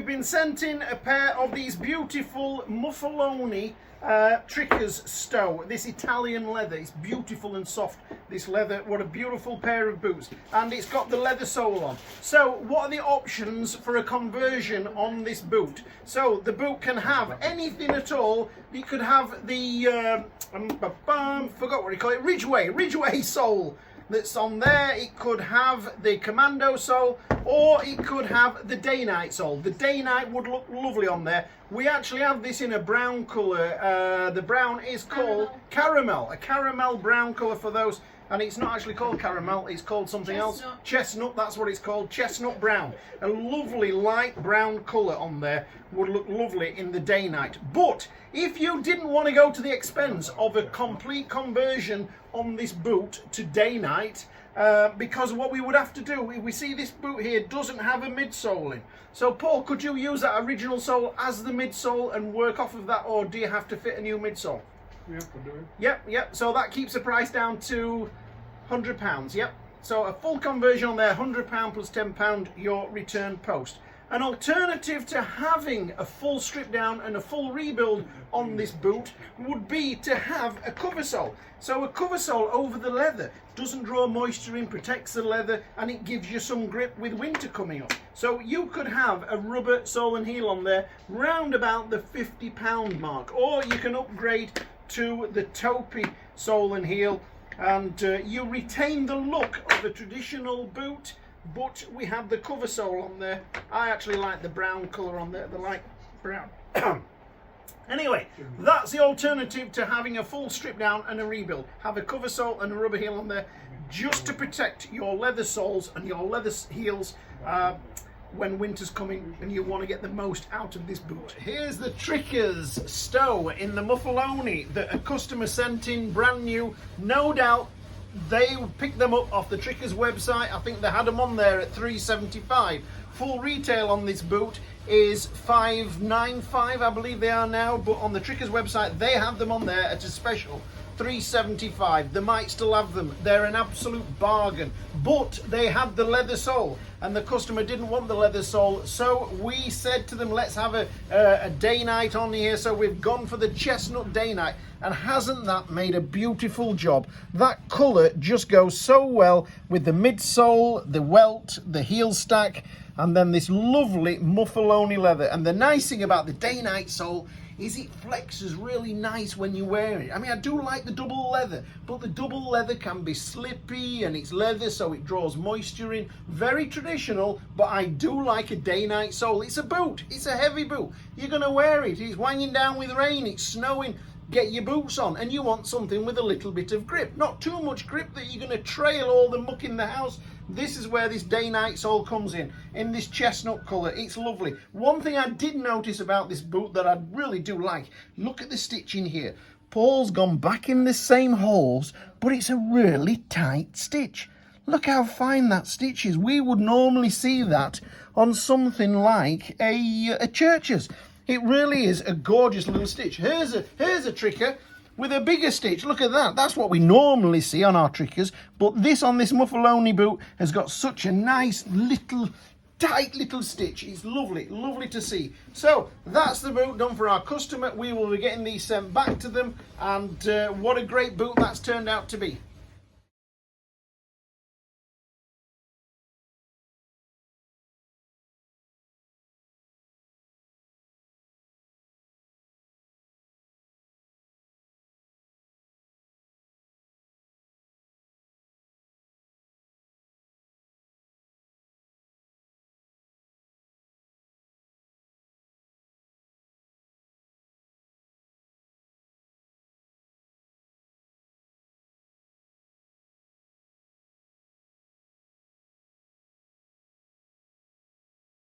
we've been sent in a pair of these beautiful Mufflone Trickers Stow. This Italian leather. It's beautiful and soft, this leather. What a beautiful pair of boots. And it's got the leather sole on. So what are the options for a conversion on this boot? So the boot can have anything at all. You could have the, forgot what you call it, Ridgeway sole that's on there. It could have the Commando sole, or it could have the Dainite sole. The Dainite would look lovely on there. We actually have this in a brown colour. The brown is called caramel, a caramel brown colour for those. And it's not actually called caramel, it's called something else. Chestnut, that's what it's called, chestnut brown. A lovely light brown colour on there would look lovely in the Dainite. But if you didn't want to go to the expense of a complete conversion on this boot to Dainite, because what we would have to do, we see this boot here doesn't have a midsole in. So Paul, could you use that original sole as the midsole and work off of that, or do you have to fit a new midsole? Yep, I do. Yep. So that keeps the price down to £100. Yep. So a full conversion on there, £100 plus £10 your return post. An alternative to having a full strip down and a full rebuild on this boot would be to have a cover sole. So a cover sole over the leather doesn't draw moisture in, protects the leather, and it gives you some grip with winter coming up. So you could have a rubber sole and heel on there round about the £50 mark, or you can upgrade to the taupey sole and heel, and you retain the look of a traditional boot, but we have the cover sole on there. I actually like the brown colour on there, the light brown. Anyway, that's the alternative to having a full strip down and a rebuild. Have a cover sole and a rubber heel on there just to protect your leather soles and your leather heels when winter's coming and you want to get the most out of this boot. Here's the Trickers Stow in the Mufflone that a customer sent in brand new. No doubt they picked them up off the Trickers website. I think they had them on there at $3.75. Full retail on this boot is $5.95, I believe they are now, but on the Trickers website they have them on there at a special $3.75. They might still have them. They're an absolute bargain, but they had the leather sole and the customer didn't want the leather sole, so we said to them, let's have a Dainite on here. So we've gone for the chestnut Dainite, and hasn't that made a beautiful job? That colour just goes so well with the midsole, the welt, the heel stack, and then this lovely Mufflone leather. And the nice thing about the Dainite sole is it flexes really nice when you wear it. I mean, I do like the double leather, but the double leather can be slippy, and it's leather so it draws moisture in. Very traditional, but I do like a Dainite sole. It's a boot, it's a heavy boot. You're gonna wear it, it's wanging down with rain, it's snowing. Get your boots on, and you want something with a little bit of grip. Not too much grip that you're going to trail all the muck in the house. This is where this Dainite sole comes in this chestnut colour. It's lovely. One thing I did notice about this boot that I really do like, look at the stitching here. Paul's gone back in the same holes, but it's a really tight stitch. Look how fine that stitch is. We would normally see that on something like a Church's. It really is a gorgeous little stitch. Here's a tricker with a bigger stitch. Look at that. That's what we normally see on our trickers. But this on this Mufflone boot has got such a nice little, tight little stitch. It's lovely, lovely to see. So that's the boot done for our customer. We will be getting these sent back to them. And what a great boot that's turned out to be.